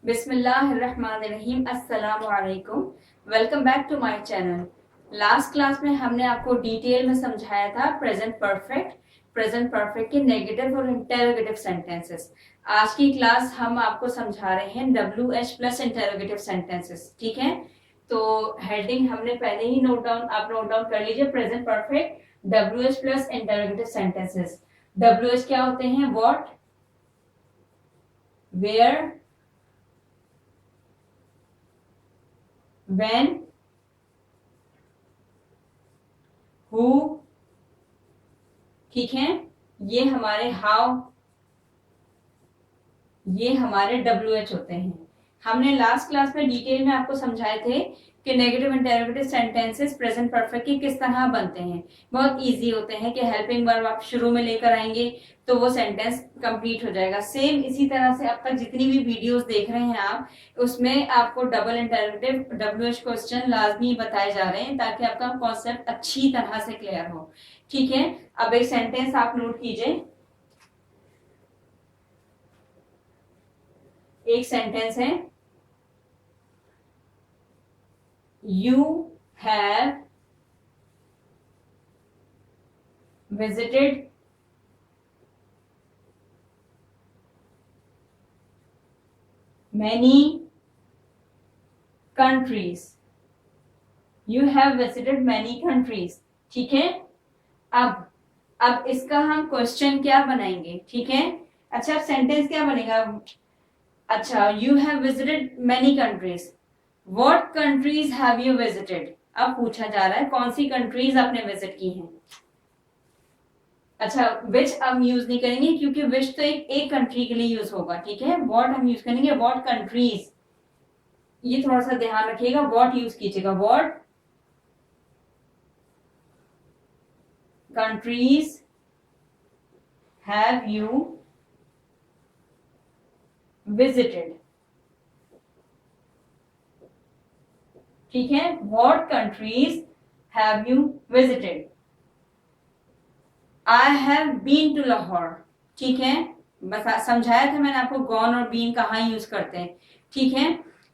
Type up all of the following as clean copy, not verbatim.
बिस्मिल्लाहिर्रहमानिर्रहीम। अस्सलामु अलैकुम। Welcome back to my channel. Last class में हमने आपको डिटेल में समझाया था प्रेजेंट परफेक्ट के नेगेटिव और इंटेरोगेटिव सेंटेंसेस। आज की क्लास हम आपको समझा रहे हैं WH प्लस इंटेरोगेटिव सेंटेंसेस। ठीक है, तो हेडिंग हमने पहले ही आप नोट डाउन कर लीजिए। Present perfect WH plus interrogative sentences. WH क्या होते हैं? What, where, when, who। ठीक है, ये हमारे हाउ, ये हमारे WH होते हैं। हमने लास्ट क्लास में डिटेल में आपको समझाए थे कि negative interrogative sentences present perfect के किस तरह बनते हैं। बहुत इजी होते हैं कि हेल्पिंग वर्ब आप शुरू में लेकर आएंगे तो वो सेंटेंस कंप्लीट हो जाएगा। सेम इसी तरह से अब तक जितनी भी वीडियोस देख रहे हैं आप, उसमें आपको डबल इंटेरोगेटिव WH क्वेश्चन लाजमी बताए जा रहे हैं ताकि आपका कॉन्सेप्ट अच्छी तरह से क्लियर हो। ठीक है, अब एक सेंटेंस आप नोट कीजिए। एक सेंटेंस है, you have visited many countries. You have visited many countries. ठीक है, अब इसका हम क्वेश्चन क्या बनाएंगे? ठीक है, अच्छा अब सेंटेंस क्या बनेगा? अच्छा, you have visited many countries. What countries have you visited? अब पूछा जा रहा है कौन सी कंट्रीज आपने विजिट की हैं। अच्छा, विच हम यूज नहीं करेंगे क्योंकि विच तो एक कंट्री के लिए यूज होगा। ठीक है, व्हाट हम यूज करेंगे, व्हाट कंट्रीज। ये थोड़ा सा ध्यान रखिएगा, व्हाट यूज कीजिएगा। What countries have you visited. ठीक है, what countries have you visited. I have been to Lahore. ठीक है, बस समझाया था मैंने आपको गॉन और बीन कहाँ यूज करते हैं। ठीक है,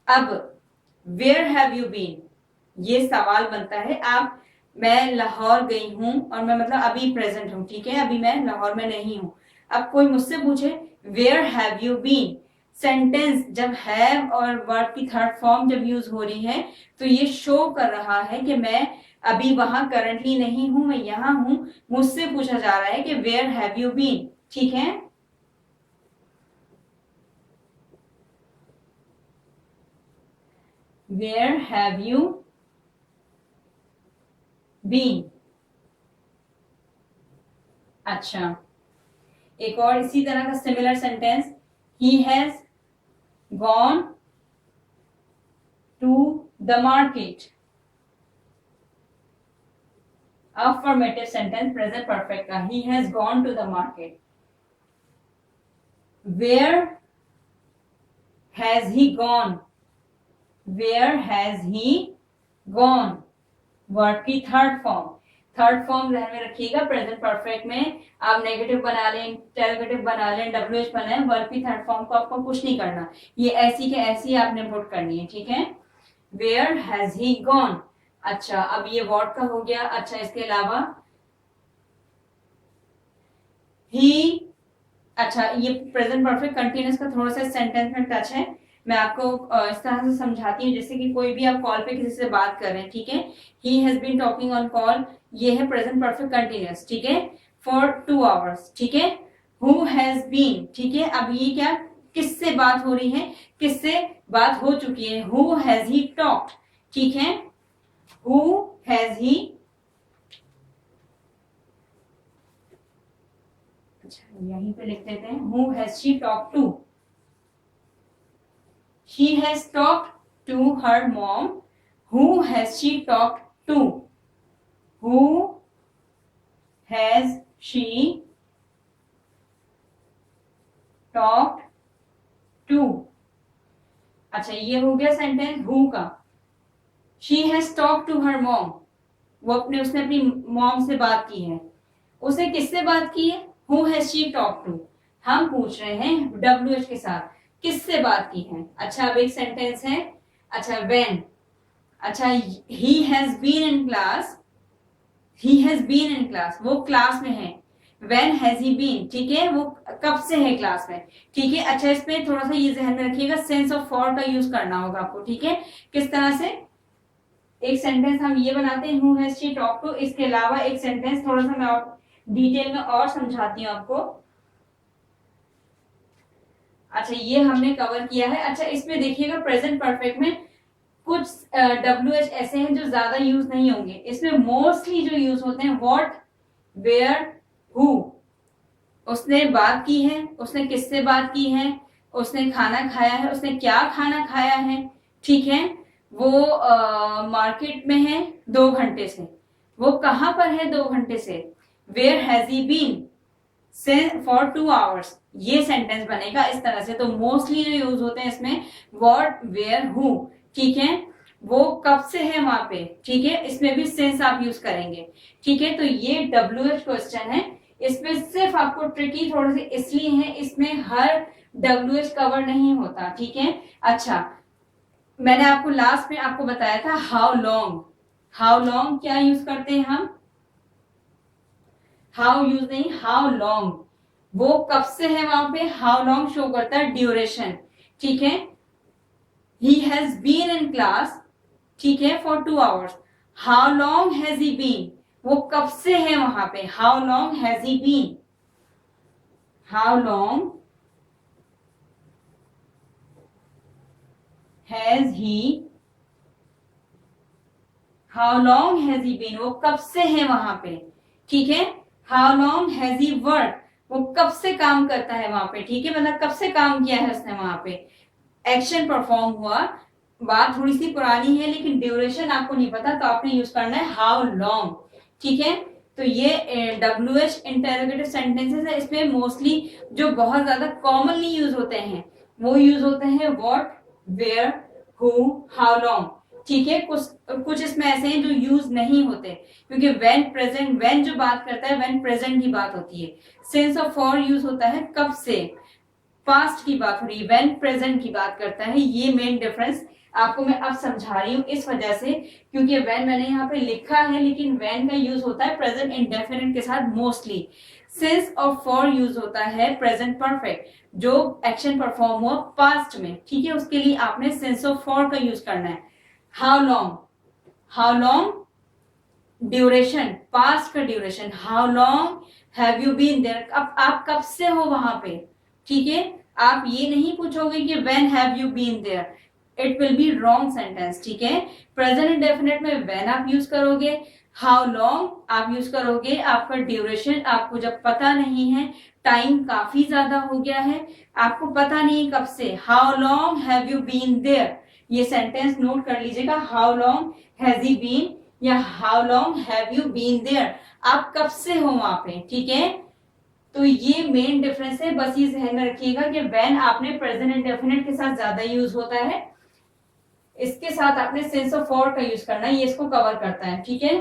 अब वेयर हैव यू बीन, ये सवाल बनता है। मैं लाहौर गई हूं और मैं मतलब अभी प्रेजेंट हूं। ठीक है, अभी मैं लाहौर में नहीं हूं। अब कोई मुझसे पूछे where have you been, sentence जब हैव और वर्ब की थर्ड फॉर्म जब यूज हो रही है तो ये शो कर रहा है कि मैं अभी वहां करंटली नहीं हूं, मैं यहां हूं। मुझसे पूछा जा रहा है कि वेयर हैव यू बीन। ठीक है, वेयर हैव यू बीन। अच्छा, एक और इसी तरह का similar sentence, he has gone to the market. Affirmative sentence present perfect का, he has gone to the market. Where has he gone, where has he gone, verb की third form ध्यान में रखिएगा। प्रेजेंट परफेक्ट में आप negative बना लें, interrogative बना लें, WH बनाए, वर्ब की थर्ड फॉर्म को आपको कुछ नहीं करना, ये ऐसी के ऐसी आपने पुट करनी है। ठीक है, वेयर हैज ही गॉन। अच्छा, अब ये व्हाट का हो गया। अच्छा, इसके अलावा ही, अच्छा ये प्रेजेंट परफेक्ट कंटिन्यूअस का थोड़ा सा सेंटेंस में टच है। मैं आपको इस तरह से समझाती हूँ जैसे कि कोई भी आप कॉल पे किसी से बात कर रहे हैं। ठीक है, he has been talking on call, ये है प्रेजेंट परफेक्ट कंटिन्यूअस। ठीक है, फॉर 2 hours। ठीक है, हु हैज बीन। ठीक है, अब ये क्या, किससे बात हो रही है, किससे बात हो चुकी है। Who has he talked. ठीक है, हु हैज ही, अच्छा यहीं पे लिख देते हैं, who has she talked to. She has talked to her mom. Who has she talked to? Who has she talked to? अच्छा, ये हो गया सेंटेंस who का। She has talked to her mom. उसने अपनी मॉम से बात की है। उसे किससे बात की है? Who has she talked to? हम पूछ रहे हैं WH के साथ किससे बात की है। अच्छा अब एक सेंटेंस है, अच्छा व्हेन, अच्छा he has been in class, he has been in class, वो क्लास में है। व्हेन हैज ही बीन, ठीक है, वो कब से है क्लास में, ठीक है। अच्छा इसमें थोड़ा सा ये ध्यान में रखिएगा, सेंस ऑफ फॉर का यूज करना होगा आपको, ठीक है। किस तरह से, एक सेंटेंस हम ये बनाते हैं who has she talk to, इसके अलावा एक सेंटेंस थोड़ा सा मैं और डिटेल में और समझाती हूँ आपको। अच्छा ये हमने कवर किया है। अच्छा इसमें देखिएगा प्रेजेंट परफेक्ट में कुछ WH ऐसे हैं जो ज्यादा यूज नहीं होंगे, इसमें मोस्टली जो यूज होते हैं व्हाट, वेयर, हु। उसने बात की है, उसने किससे बात की है, उसने खाना खाया है, उसने क्या खाना खाया है, ठीक है। वो मार्केट में है 2 घंटे से, वो कहां पर है 2 घंटे से, where has he been for 2 hours, ये सेंटेंस बनेगा इस तरह से। तो मोस्टली जो यूज होते हैं इसमें व्हाट, वेयर, हु, ठीक है। वो कब से है वहां पे, ठीक है, इसमें भी सेंस आप यूज करेंगे, ठीक है। तो ये WH क्वेश्चन है, इसमें सिर्फ आपको ट्रिकी थोड़े से इसलिए है, इसमें हर WH कवर नहीं होता, ठीक है। अच्छा मैंने आपको लास्ट में आपको बताया था हाउ लॉन्ग, हाउ लॉन्ग क्या यूज करते हैं हम, हाउ यूज नहीं, हाउ लॉन्ग, वो कब से है वहां पे, हाउ लॉन्ग शो करता है ड्यूरेशन, ठीक है। He has been in class, ठीक है, for 2 hours, how long has he been, वो कब से है वहां पे, how long has he been, how long has he, how long has he been, वो कब से है वहां पे, ठीक है। How long has he work, वो कब से काम करता है वहां पे, ठीक है, मतलब कब से काम किया है उसने वहां पे, एक्शन परफॉर्म हुआ। बात थोड़ी सी पुरानी है लेकिन ड्यूरेशन आपको नहीं पता, तो आपने यूज करना है हाउ लॉन्ग, ठीक है। तो ये WH इंटेरोगेटिव सेंटेंसेस है, इसमें मोस्टली जो बहुत ज्यादा कॉमनली यूज होते हैं वो यूज होते हैं what, where, who, how long, ठीक है। कुछ इसमें ऐसे हैं जो यूज नहीं होते, क्योंकि व्हेन प्रेजेंट, व्हेन जो बात करता है व्हेन प्रेजेंट की बात होती है, सेंस ऑफ फॉर यूज होता है कब से, पास्ट की बात हो रही है, व्हेन प्रेजेंट की बात करता है। ये मेन डिफरेंस आपको मैं अब समझा रही हूं इस वजह से, क्योंकि व्हेन मैंने यहाँ पे लिखा है लेकिन व्हेन का यूज होता है प्रेजेंट इंडेफिनिट के साथ mostly. Sense of for use होता है प्रेजेंट परफेक्ट, जो एक्शन परफॉर्म हुआ पास्ट में, ठीक है, उसके लिए आपने सेंस ऑफ फॉर का यूज करना है। How long, how long duration, past का duration, how long have you been there, अब आप कब से हो वहां पे, ठीक है। आप ये नहीं पूछोगे कि when have you been there, it will be wrong sentence, ठीक है। प्रेजेंट इंडेफिनिट में व्हेन आप यूज करोगे, हाउ लॉन्ग आप यूज करोगे आपका ड्यूरेशन, आपको जब पता नहीं है, टाइम काफी ज्यादा हो गया है, आपको पता नहीं कब से, how long have you been there, ये सेंटेंस नोट कर लीजिएगा, how long has he been या how long have you been there, आप कब से हो वहां पे, ठीक है। तो ये मेन डिफरेंस है, बस ये ध्यान में रखिएगा कि व्हेन आपने प्रेजेंट इंडेफिनिट के साथ ज्यादा यूज होता है, इसके साथ आपने सेंस ऑफ फॉर का यूज करना है, ये इसको कवर करता है, ठीक है।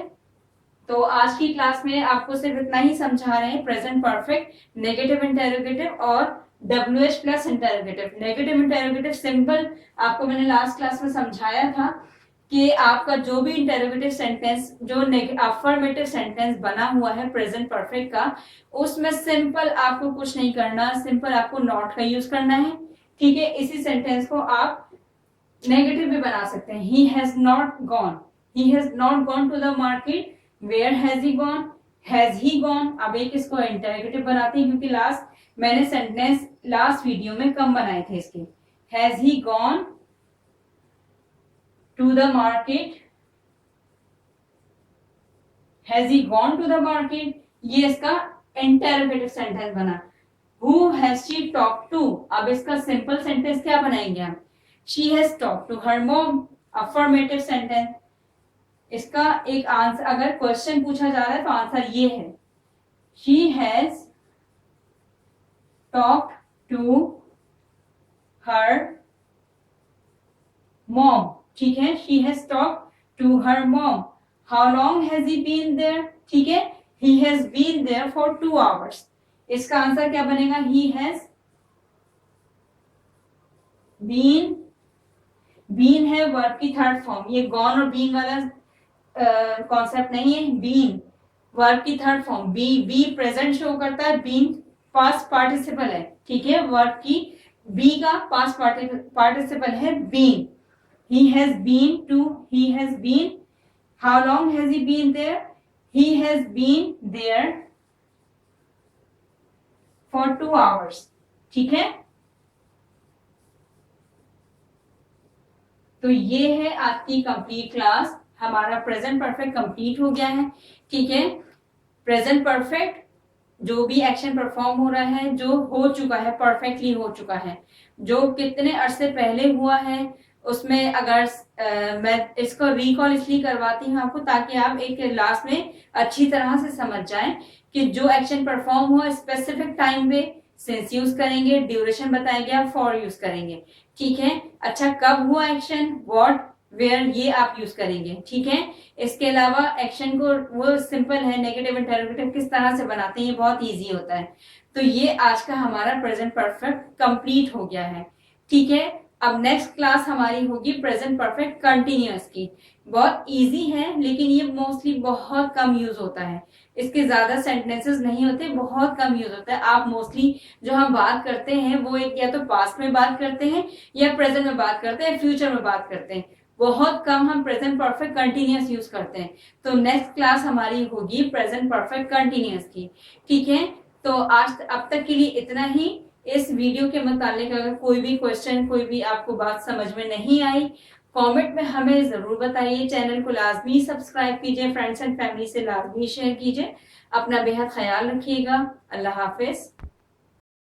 तो आज की क्लास में आपको सिर्फ इतना ही समझा रहे हैं, प्रेजेंट परफेक्ट, नेगेटिव इंटेरोगेटिव और WH plus interrogative. Negative interrogative simple आपको मैंने लास्ट क्लास में समझाया था कि आपका जो भी इंटेरोगेटिव सेंटेंस, जो अफर्मेटिव सेंटेंस बना हुआ है प्रेजेंट परफेक्ट का, उसमें सिंपल आपको कुछ नहीं करना, सिंपल आपको नॉट का यूज करना है, ठीक है। इसी सेंटेंस को आप नेगेटिव भी बना सकते हैं, he has not gone, he has not gone to the market, where has he gone, has he gone. अब एक इसको इंटेरोगेटिव बनाते हैं, क्योंकि मैंने सेंटेंस लास्ट वीडियो में कम बनाए थे इसके। Has he gone to the market, has he gone to the market, ये इसका इंटेरोगेटिव सेंटेंस बना। Who has she talk to, अब इसका सिंपल सेंटेंस क्या बनाएंगे हम, she has talk to her mom, affirmative sentence. इसका एक आंसर, अगर क्वेश्चन पूछा जा रहा है तो आंसर ये है, she has talk to her mom, ठीक है, she has talk to her mom. How long has he been there, ठीक है, he has been there for 2 hours. इसका आंसर क्या बनेगा, ही हैज बीन, बीन है वर्ब की थर्ड फॉर्म, ये गॉन और बीन वाला कॉन्सेप्ट नहीं है। बीन वर्ब की third form, be present show करता है, बीन पास्ट पार्टिसिपल है, ठीक है। वर्ब की बी का पास्ट पार्टिसिपल है been. He has been, how long has he been there, he has been there for 2 hours, ठीक है। तो ये है आज की कंप्लीट क्लास, हमारा प्रेजेंट परफेक्ट कंप्लीट हो गया है, ठीक है। प्रेजेंट परफेक्ट जो भी एक्शन परफॉर्म हो रहा है, जो हो चुका है, परफेक्टली हो चुका है, जो कितने अरसे पहले हुआ है, उसमें अगर मैं इसको रिकॉल इसलिए करवाती हूँ आपको ताकि आप एक लास्ट में अच्छी तरह से समझ जाएं कि जो एक्शन परफॉर्म हुआ स्पेसिफिक टाइम पे सिंस यूज करेंगे, ड्यूरेशन बताया गया, फॉर यूज करेंगे, ठीक है। अच्छा, कब हुआ एक्शन, व्हाट, वेयर, ये आप यूज करेंगे, ठीक है। इसके अलावा एक्शन को वो सिंपल है, नेगेटिव इंटरोगेटिव किस तरह से बनाते हैं, ये बहुत इजी होता है। तो ये आज का हमारा प्रेजेंट परफेक्ट कंप्लीट हो गया है, ठीक है। अब नेक्स्ट क्लास हमारी होगी प्रेजेंट परफेक्ट कंटिन्यूअस की। बहुत इजी है लेकिन ये मोस्टली बहुत कम यूज होता है, इसके ज्यादा सेंटेंसेस नहीं होते, बहुत कम यूज होता है। आप मोस्टली जो हम बात करते हैं वो एक या तो पास्ट में बात करते हैं या प्रेजेंट में बात करते हैं, फ्यूचर में बात करते हैं, बहुत कम हम प्रेजेंट परफेक्ट कंटिन्यूअस यूज करते हैं। तो नेक्स्ट क्लास हमारी होगी प्रेजेंट परफेक्ट कंटिन्यूअस की, ठीक है। तो आज अब तक के लिए इतना ही। इस वीडियो के मुतालिक अगर कोई भी क्वेश्चन, कोई भी आपको बात समझ में नहीं आई, कमेंट में हमें जरूर बताइए। चैनल को लाजमी सब्सक्राइब कीजिए, फ्रेंड्स एंड फैमिली से लाजमी शेयर कीजिए। अपना बेहद ख्याल रखिएगा। अल्लाह हाफिज।